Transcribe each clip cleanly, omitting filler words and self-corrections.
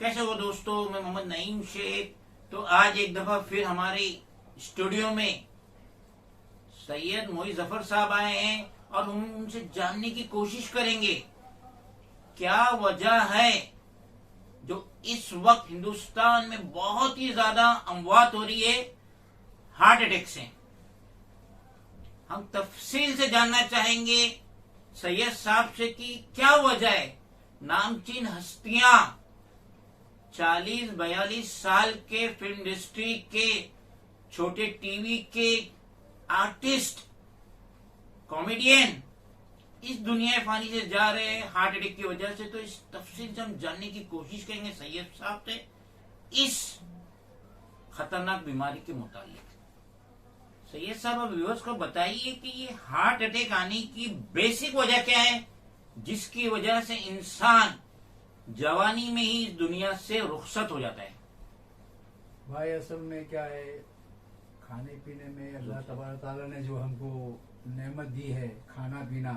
कैसे हो दोस्तों, मैं मोहम्मद नईम शेख। तो आज एक दफा फिर हमारे स्टूडियो में सैयद मोइज जफर साहब आए हैं और हम उनसे जानने की कोशिश करेंगे क्या वजह है जो इस वक्त हिंदुस्तान में बहुत ही ज्यादा अमवात हो रही है हार्ट अटैक से। हम तफसील से जानना चाहेंगे सैयद साहब से कि क्या वजह है। नामचीन हस्तियां 40-42 साल के फिल्म इंडस्ट्री के, छोटे टीवी के आर्टिस्ट, कॉमेडियन इस दुनिया फानी से जा रहे हैं हार्ट अटैक की वजह से। तो इस तफसील से हम जानने की कोशिश करेंगे सैयद साहब से इस खतरनाक बीमारी के मुतालिक। सैयद साहब, अब व्यूअर्स को बताइए कि ये हार्ट अटैक आने की बेसिक वजह क्या है जिसकी वजह से इंसान जवानी में ही इस दुनिया से रुखसत हो जाता है। भाई असल में क्या है, खाने पीने में अल्लाह तबारक ताला ने जो हमको नेमत दी है खाना पीना,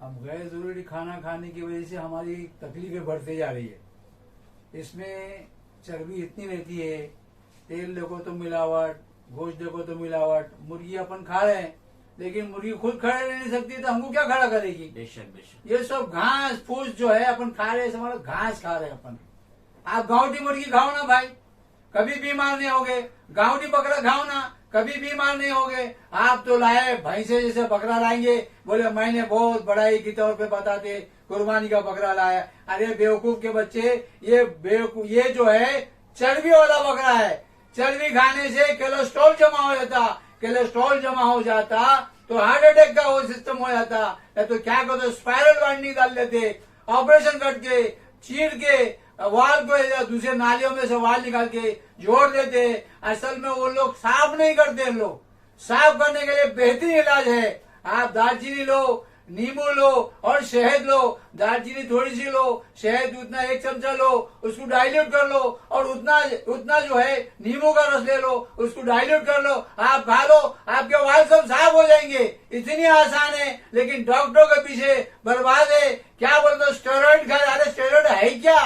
अब गैर जरूरी खाना खाने की वजह से हमारी तकलीफें बढ़ती जा रही है। इसमें चर्बी इतनी रहती है, तेल देखो तो मिलावट, गोश्त देखो तो मिलावट। मुर्गी अपन खा रहे हैं लेकिन मुर्गी खुद खड़ा रह नहीं सकती तो हमको क्या खड़ा करेगी। बेशक बेशक ये सब घास फूस जो है अपन खा रहे हैं, हमारा घास खा रहे हैं अपन। आप गाँवटी मुर्गी खाओ ना भाई, कभी बीमार नहीं होगे। गाँवटी बकरा खाओ ना, कभी बीमार नहीं होगे। आप तो लाए भैंसे जैसे बकरा लाएंगे, बोले मैंने बहुत बड़ाई के तौर पे बताते कुर्बानी का बकरा लाया। अरे बेवकूफ के बच्चे, ये जो है चर्बी वाला बकरा है। चर्बी खाने से कोलेस्ट्रॉल जमा हो जाता, कोलेस्ट्रॉल जमा हो जाता तो हार्ट अटैक का वो सिस्टम हो जाता। या तो क्या करते, स्पाइरल बाइंडिंग डाल लेते, ऑपरेशन करके चीर के वाल को या दूसरे नालियों में से वाल निकाल के जोड़ देते। असल में वो लोग साफ नहीं करते। लोग साफ करने के लिए बेहतरीन इलाज है, आप दालचीनी लो, नींबू लो और शहद लो। दालचीनी थोड़ी सी लो, शहद उतना 1 चमचा लो, उसको डाइल्यूट कर लो और उतना जो है नींबू का रस ले लो, उसको डाइल्यूट कर लो, आप खा लो, आपके वाल सब साफ हो जाएंगे। इतनी आसान है, लेकिन डॉक्टरों के पीछे बर्बाद है। क्या बोलते हो, स्टेरॉइड खा। अरे स्टेरॉइड है क्या?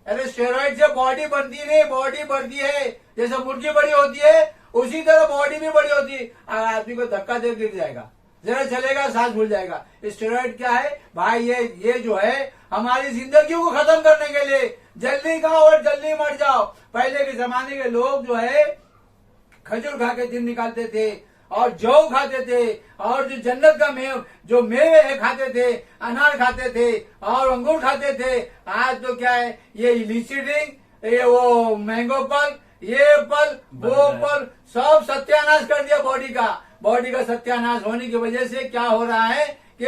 अरे स्टेरॉइड से बॉडी बनती नहीं, बॉडी बढ़ती है। जैसे मुर्गी बड़ी होती है उसी तरह बॉडी भी बड़ी होती है। आदमी को धक्का दे गिर जाएगा, जरा चलेगा सांस भूल जाएगा। स्टेरॉइड क्या है भाई? ये जो है हमारी जिंदगी को खत्म करने के लिए, जल्दी खाओ और जल्दी मर जाओ। पहले के जमाने के लोग जो है खजूर खा के दिन निकालते थे और जौ खाते थे और जो जन्नत का जो मेवे है खाते थे, अनार खाते थे और अंगूर खाते थे। आज तो क्या है, ये लीची ड्रिंक, ये वो मैंगो फल, ये फल वो फल, सब सत्यानाश कर दिया बॉडी का। बॉडी का सत्यानाश होने की वजह से क्या हो रहा है कि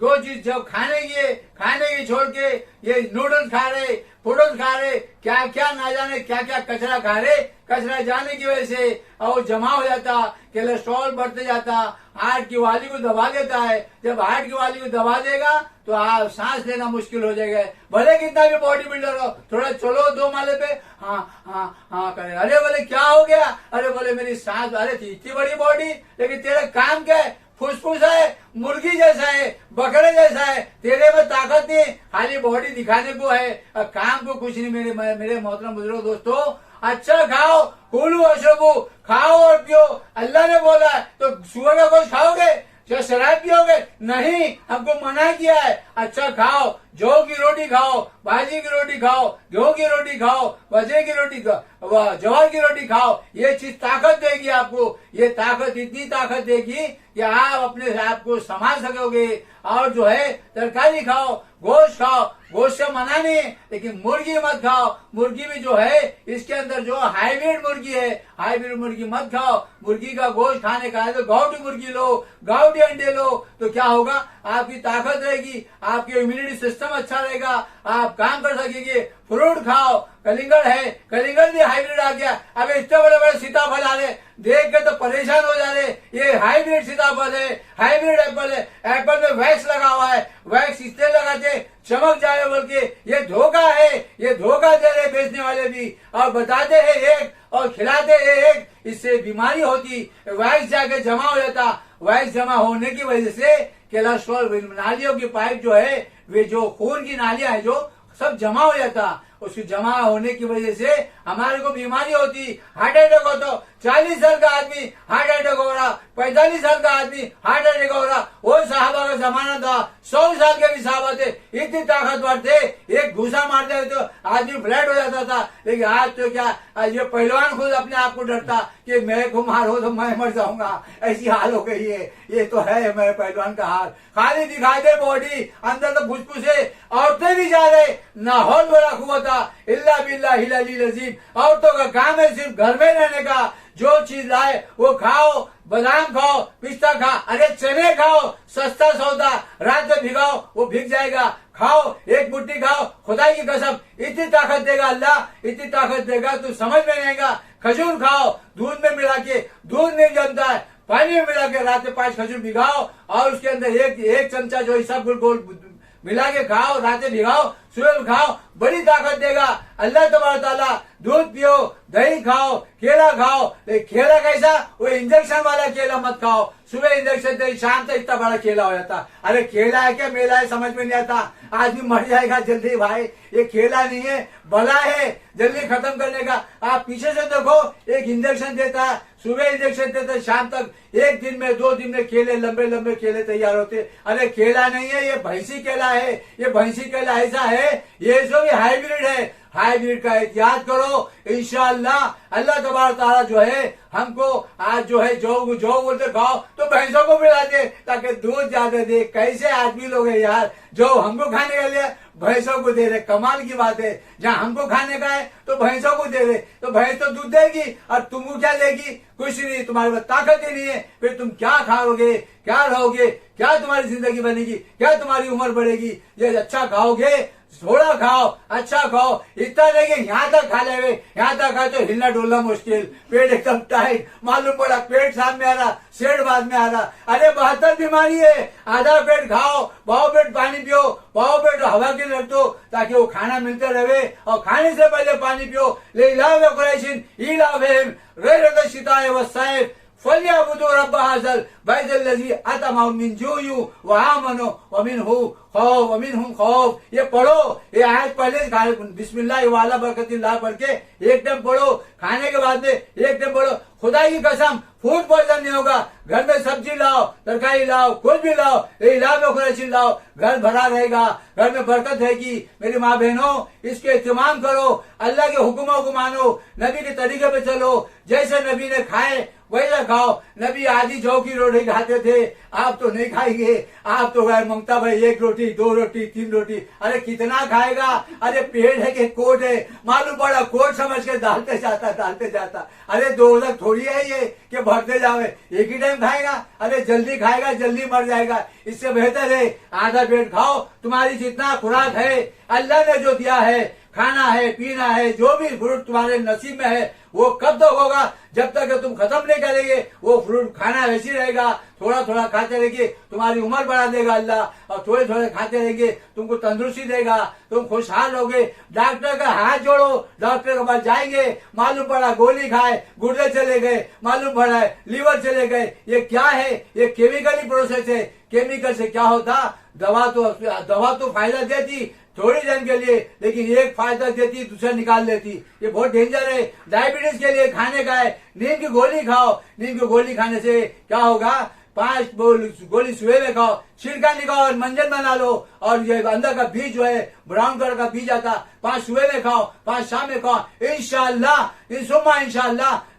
जो चीज जब खाने की छोड़ के ये नूडल्स खा रहे, फूडल्स खा रहे, क्या क्या ना जाने क्या क्या कचरा खा रहे। कचरा जाने की वजह से और जमा हो जाता, कोलेस्ट्रॉल बढ़ते जाता, हार्ट की वाली को दबा देता है। जब हार्ट की वाली को दबा देगा तो आप सांस लेना मुश्किल हो जाएगा। भले कितना भी बॉडी बिल्डर हो, थोड़ा चलो 2 माले पे, हाँ हाँ हाँ करे। अरे बोले क्या हो गया? अरे बोले मेरी सांस, अरे इतनी बड़ी बॉडी लेकिन तेरा काम क्या है? फुसफुस है, मुर्गी जैसा है, बकरे जैसा है, तेरे में ताकत नहीं, खाली बॉडी दिखाने को है, काम को कुछ नहीं। मेरे मोहतरम बुजुर्ग दोस्तों, अच्छा खाओ, कुलू अशरबू, खाओ और पियो। अल्लाह ने बोला है तो सुअर का गोश्त खाओगे, क्या शराब पियोगे? नहीं, हमको मना किया है। अच्छा खाओ, जौ की रोटी खाओ, बाजी की रोटी खाओ, गेहूं की रोटी खाओ, बजे की रोटी खाओ, जवार की रोटी खाओ। ये चीज ताकत देगी आपको। ये ताकत इतनी ताकत देगी कि आप अपने आप को संभाल सकोगे। और जो है तरकारी खाओ, गोश्त खाओ, गोश्त से मना नहीं, लेकिन मुर्गी मत खाओ। मुर्गी भी जो है इसके अंदर जो हाइब्रिड मुर्गी है, हाइब्रिड मुर्गी मत खाओ। मुर्गी का गोश्त खाने का है तो गाँवटी मुर्गी लो, गाँवटी अंडे लो, तो क्या होगा, आपकी ताकत रहेगी, आपकी इम्यूनिटी सिस्टम अच्छा रहेगा, आप काम कर सकेंगे। फ्रूट खाओ, कलिंगड़ है, कलिंगड़ भी हाइब्रिड आ गया। अब इतने बड़े बड़े सीताफल आ रहे, देख के तो परेशान हो जा रहे। ये हाइब्रिड सीताफल है, हाइब्रिड एप्पल है। एप्पल में वैक्स लगा हुआ है, वैक्स इसलिए लगाते चमक जाए बोल के। ये धोखा है, ये धोखा दे रहे बेचने वाले भी, और बताते हैं एक और खिलाते हैं एक। इससे बीमारी होती, वैक्स जाके जमा हो जाता। वैक्स जमा होने की वजह से कोलेस्ट्रॉल नालियों की पाइप जो है, वे जो खून की नालियां है जो सब जमा हो जाता। उसकी जमा होने की वजह से हमारे को बीमारी होती। हार्ट अटैक हो तो 40 साल का आदमी हार्ट अटैक हो रहा, 45 साल का आदमी हार्ट अटैक हो रहा। वो साहबा का जमाना था, 100 साल के भी साहबा थे, इतनी ताकतवर थे, एक घूसा मारते तो आदमी फ्लैट हो जाता था। लेकिन आज तो क्या, आज ये पहलवान खुद अपने आप को डरता कि मैं को मारो तो मैं मर जाऊंगा, ऐसी हाल हो गई है। ये तो है मेरे पहलवान का हाल। खाली दिखाई दे बॉडी, अंदर तो फुसफुसे। औरतें भी जा रहे ना, हौल बड़ा कुव्वता इल्ला बिल्लाहिल अलील अज़ीम। औरतों का काम है सिर्फ घर में रहने का, जो चीज लाए वो खाओ, बादाम खाओ, पिस्ता खा, अरे चने खाओ, सस्ता सौदा, रात में भिगाओ वो भीग जाएगा, खाओ, एक मुट्ठी खाओ, खुदाई की कसम इतनी ताकत देगा अल्लाह, इतनी ताकत देगा तू समझ में नहीं आएगा। खजूर खाओ, दूध में मिला के, दूध नहीं जमता है, पानी में मिला के रात में 5 खजूर भिगाओ और उसके अंदर एक चमचा जो सब गोल मिला के खाओ, रात में भिगाओ, सुबह खाओ, बड़ी ताकत देगा अल्लाह तबारक ताला। दूध पियो, दही खाओ, केला खाओ। केला कैसा, वो इंजेक्शन वाला केला मत खाओ, सुबह इंजेक्शन दे, शाम तक इतना बड़ा केला हो जाता। अरे केला है क्या मेला है, समझ में नहीं आता। आदमी मर जाएगा जल्दी भाई, ये केला नहीं है, बला है, जल्दी खत्म करने का। आप पीछे से देखो, एक इंजेक्शन देता है, सुबह इंजेक्शन देता है, शाम तक, एक दिन में 2 दिन में केले, लंबे लंबे केले तैयार होते। अरे केला नहीं है, ये भैंसी केला है। ये भैंसी केला ऐसा है, ये जो भी हाइब्रिड है, हाइब्रिड का एहतियात करो। इंशाअल्लाह अल्लाह तबारक ताला जो है हमको आज जो है जो बोलते खाओ तो भैंसों को मिला दे ताकि दूध ज्यादा दे। कैसे आदमी लोग है यार, जो हमको खाने के लिए भैंसों को दे रहे। कमाल की बात है, जहाँ हमको खाने का है तो भैंसों को दे रहे। तो भैंस तो दूध देगी और तुमको क्या देगी, कुछ नहीं, तुम्हारे पास ताकत ही नहीं है। फिर तुम क्या खाओगे, क्या रहोगे, क्या तुम्हारी जिंदगी बनेगी, क्या तुम्हारी उम्र बढ़ेगी। ये अच्छा खाओगे, थोड़ा खाओ, अच्छा खाओ, इतना नहीं कि यहाँ तक खा ले, यहाँ तक खाए तो हिलना डोलना मुश्किल, पेट एकदम टाइट, मालूम पड़ा पेट सामने आ रहा, सेठ बाद में आ रहा। अरे 72 बीमारी है, आधा पेट खाओ, पाव पेट पानी पियो, पाव पेट हवा के रख दो ताकि वो खाना मिलते रहे, और खाने से पहले पानी पियो। ले इलाव कुरैशिन इलावहिम गैरत शिताए वस्सैफ फलियअबुदू रब्ब हाज़ल बैतल लज़ी अतमहुम मिन जुयु व आमनु व मिनहु खौफ व मिनहुम खौफ। ये पढ़ो, ये आयत पहले बिस्मिल्लाह वाला बरकतिल्लाह पढ़ के एक टाइम पढ़ो, खाने के बाद में एक टाइम पढ़ो। खुदा की कसम फूड पॉइजन नहीं होगा। घर में सब्जी लाओ, तरकारी लाओ, कुछ भी लाओ, इलाव कुरैशिन लाओ, घर भरा रहेगा, घर में बरकत रहेगी। मेरी माँ बहनों, इसके इस्तेमाल करो, अल्लाह के हुक्मों को मानो, नबी के तरीके पे चलो, जैसे नबी ने खाए वैसा खाओ। नबी आधी जौ की रोटी खाते थे, आप तो नहीं खाएंगे। आप तो गैर मंगता भाई 1 रोटी 2 रोटी 3 रोटी, अरे कितना खाएगा। अरे पेट है कि कोट है, मालूम पड़ा कोट समझ के डालते जाता। अरे 2 तक थोड़ी है ये कि भरते जावे, एक ही टाइम खाएगा। अरे जल्दी खाएगा जल्दी मर जाएगा। इससे बेहतर है आधा पेट खाओ। तुम्हारी जितना खुराक है अल्लाह ने जो दिया है, खाना है, पीना है, जो भी फ्रूट तुम्हारे नसीब में है वो कब तक होगा, जब तक तुम खत्म नहीं करेंगे वो फ्रूट खाना वैसी रहेगा। थोड़ा थोड़ा खाते रहेंगे, तुम्हारी उम्र बढ़ा देगा अल्लाह, और थोड़े थोड़े खाते रहेंगे तुमको तंदुरुस्ती देगा, तुम खुशहाल होगे। डॉक्टर का हाथ जोड़ो, डॉक्टर के पास जाएंगे, मालूम पड़ा गोली खाए, गुर्दे चले गए, मालूम पड़ा लीवर चले गए। ये क्या है, ये केमिकली प्रोसेस है। केमिकल से क्या होता, दवा तो फायदा देती थोड़ी दिन के लिए, लेकिन एक फायदा देती दूसरा निकाल लेती। ये बहुत डेंजर है। डायबिटीज के लिए खाने का है, नींद की गोली खाओ। नींद की गोली खाने से क्या होगा, 5 गोली सुबह में खाओ, छिलका निकालो, मंजन बना लो, और ये अंदर का बीज जो है ब्राउन कलर का बीज आता, 5 सुबह में खाओ, 5 शाम में खाओ। इंशाअल्लाह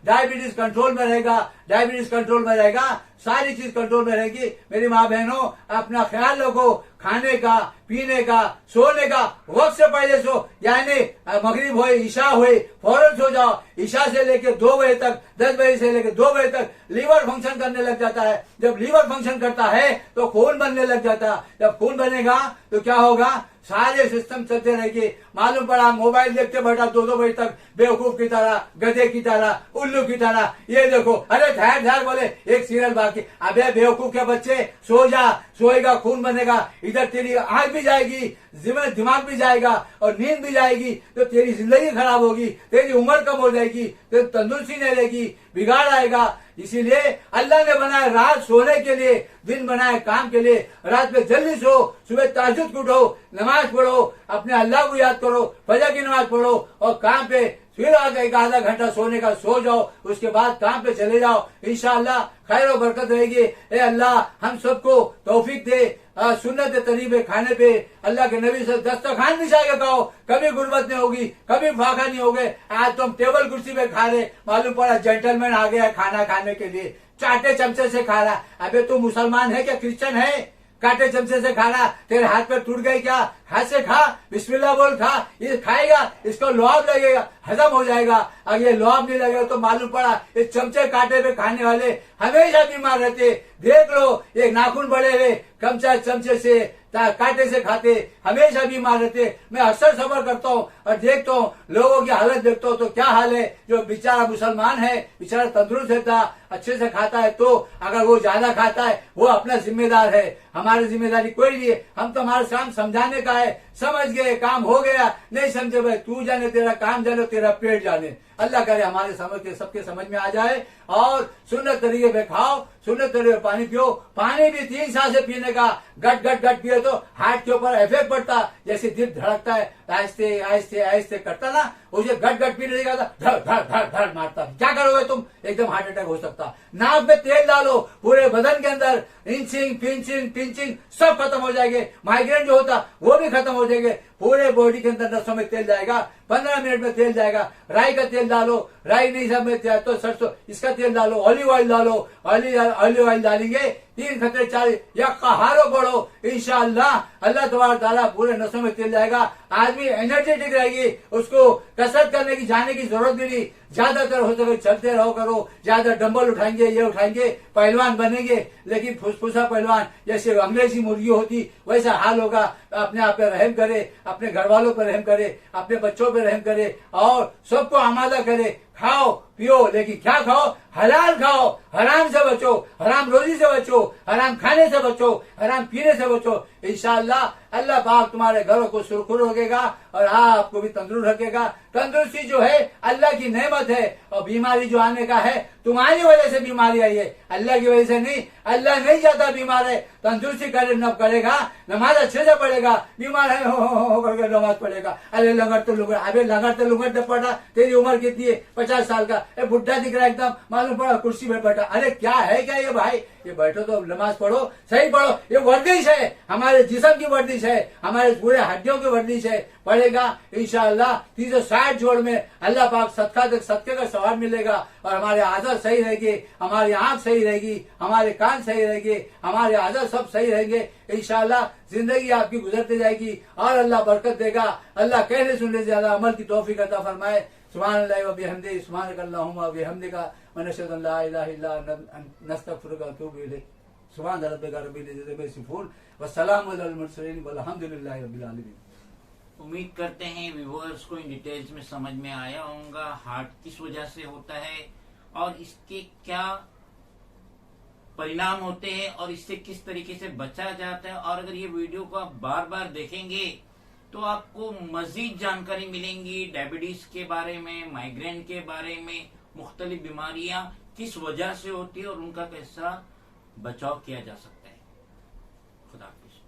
डायबिटीज कंट्रोल में रहेगा, डायबिटीज कंट्रोल में रहेगा, सारी चीज कंट्रोल में रहेगी। मेरी माँ बहनों, अपना ख्याल रखो, खाने का, पीने का, सोने का वक्त से पहले सो, यानी मगरिब हो ईशा हुई फौरन सो जाओ। ईशा से लेके 2 बजे तक, 10 बजे से लेके 2 बजे तक लीवर फंक्शन करने लग जाता है। जब लीवर फंक्शन करता है तो खून बनने लग जाता है। जब खून बनेगा तो क्या होगा, सारे सिस्टम चलते रहेंगे। मालूम पड़ा मोबाइल देखते बैठा 2-2 बजे तक, बेवकूफ की तरह, गधे की तरह, उल्लू की तरह। ये देखो, अरे ठहर बोले एक सीरियल बाकी। अबे बेवकूफ के बच्चे, सो जा, सोएगा खून बनेगा, इधर तेरी आंख भी जाएगी, दिमाग भी जाएगा और नींद भी जाएगी तो तेरी जिंदगी खराब होगी, तेरी उम्र कम हो जाएगी, तेरी तंदुरुस्ती नहीं रहेगी, बिगाड़ आएगा। इसीलिए अल्लाह ने बनाया रात सोने के लिए, दिन बनाया काम के लिए। रात में जल्दी सो, सुबह ताजुद उठो, नमाज पढ़ो, अपने अल्लाह को याद करो, फजर की नमाज पढ़ो और काम पे फिर आगे एक आधा घंटा सोने का सो जाओ, उसके बाद काम पे चले जाओ। इंशाअल्लाह खैर और बरकत रहेगी। ए अल्लाह हम सबको तौफीक दे, सुन्नत तरीबे खाने पे अल्लाह के नबी से दस्तरखान बिछा के खाओ, कभी गुर्बत नहीं होगी, कभी फाका नहीं होगे। आज तुम टेबल कुर्सी पे खा रहे, मालूम पड़ा जेंटलमैन आ गया खाना खाने के लिए, चाटे चमचे से खा रहा। अबे तू मुसलमान है क्या क्रिश्चियन है? काटे चमचे से खा रहा, तेरे हाथ पे टूट गए क्या? हाथ से खा, बिस्मिल्लाह बोल खा। ये खाएगा, इसको लुआब लगेगा, हजम हो जाएगा। अगर ये लुआब नहीं लगेगा तो मालूम पड़ा ये चमचे कांटे पे खाने वाले हमेशा बीमार रहते। देख लो, ये नाखून बड़े हुए चमचे से कांटे से खाते, हमेशा बीमार रहते। मैं अक्सर सफर करता हूँ और देखता हूँ लोगों की हालत देखता हूँ तो क्या हाल है। जो बेचारा मुसलमान है, बेचारा तंदुरुस्त रहता, अच्छे से खाता है, तो अगर वो ज्यादा खाता है वो अपना जिम्मेदार है, हमारी जिम्मेदारी कोई नहीं है। हम तो हमारा काम समझाने का है, समझ गए काम हो गया, नहीं समझे भाई तू जाने, तेरा काम जाने, तेरा पेट जाने। अल्लाह करे हमारे समझ के सबके समझ में आ जाए और सुन्नत तरीके पे खाओ, सुन्नत तरीके पे पानी पियो। पानी भी 3 सांसें पीने का, गट गट गट पिए तो हार्ट के ऊपर इफेक्ट पड़ता। जैसे दिल धड़कता है, आहिस्ते आहिस्ते आहिस्ते करता ना, उसे गट गट पीने देगा तो धड़ धड़ धड़ धड़ मारता। क्या करोगे तुम? एकदम हार्ट अटैक हो सकता। नाक में तेल डालो, पूरे बदन के अंदर इंचिंग पिंचिंग सब खत्म हो जाएंगे। माइग्रेन जो होता वो भी खत्म हो जाएंगे। पूरे बॉडी के अंदर नसों में तेल जाएगा, 15 मिनट में तेल जाएगा। राई का तेल डालो, राई नहीं समझ तो सरसों इसका तेल डालो, ऑलिव ऑयल डालो, ऑलिव ऑयल डालेंगे 3 खतरे 4 या कहारो बढ़ो। इंशाअल्लाह अल्लाह तबारक ताला पूरे नसों में तेल जाएगा। आदमी एनर्जेटिक रहेगी, उसको कसरत करने की जाने की जरूरत भी नहीं। ज्यादातर हो सके चलते रहो करो, ज्यादा डंबल उठाएंगे, ये उठाएंगे, पहलवान बनेंगे, लेकिन फुसफुसा पहलवान जैसे अंग्रेजी मुर्गी होती वैसा हाल होगा। अपने आप पे रहम करे, अपने घर वालों पर रहम करे, अपने बच्चों पर रहम करे और सबको आमादा करे। खाओ पियो, लेकिन क्या खाओ? हलाल खाओ, हराम से बचो, हराम रोजी से बचो, हराम खाने से बचो, हराम पीने से बचो। इंशाअल्लाह अल्लाह पाक तुम्हारे घरों को सुरखुर रखेगा और आपको भी तंदुरुस्त रखेगा। तंदुरुस्ती जो है अल्लाह की नेमत है और बीमारी जो आने का है तुम्हारी वजह से बीमारी आई है, अल्लाह की वजह से नहीं। अल्लाह नहीं चाहता बीमार है, तंदुरुस्ती करे न करेगा, नमाज अच्छे से पढ़ेगा, बीमार है हो करके नमाज पढ़ेगा। अरे लंगर तो लुंगर, अबे लंगर तो लुंगर तो पड़ा, तेरी उम्र कितनी है? 50 साल का। बुढ़ा दिख रहा है एकदम, मालूम पड़ा कुर्सी पे बैठा। अरे क्या है क्या ये भाई? ये बैठो तो नमाज पढ़ो, सही पढ़ो। ये वर्जिश है, हमारे जिस्म की वर्जिश है, हमारे पूरे हड्डियों की वर्जिश है। पढ़ेगा इंशाअल्लाह 360 जोड़ में अल्लाह पाक सदके का सवाब मिलेगा और हमारे आदत सही रहेगी, हमारी आंख सही रहेगी, हमारे कान सही रहेंगे, हमारे आदत सब सही रहेंगे। इंशाअल्लाह जिंदगी आपकी गुजरती जाएगी और अल्लाह बरकत देगा। अल्लाह कहने सुनने से ज्यादा अमल की तौफीक अता फरमाए। सुभानअल्लाह व बिहम्दिही, सुभानकल्लाहुम्मा व बिहम्दिका व नशहदु अन ला इलाहा इल्ला अंत नस्तगफिरुका व नतूबु इलैक। सुभान रब्बिका रब्बिल इज्जति अम्मा यसिफून व सलामुन अलल मुरसलीन वल्हम्दुलिल्लाहि रब्बिल आलमीन। उम्मीद करते हैं व्यूअर्स को इन डिटेल्स में समझ में आया होगा हार्ट किस वजह से होता है और इसके क्या परिणाम होते हैं और इससे किस तरीके से बचा जाता है। और अगर ये वीडियो को आप बार बार देखेंगे तो आपको मजीद जानकारी मिलेंगी डायबिटीज के बारे में, माइग्रेन के बारे में, मुख्तलिफ बीमारियां किस वजह से होती है और उनका कैसा बचाव किया जा सकता है। खुदा हाफिज।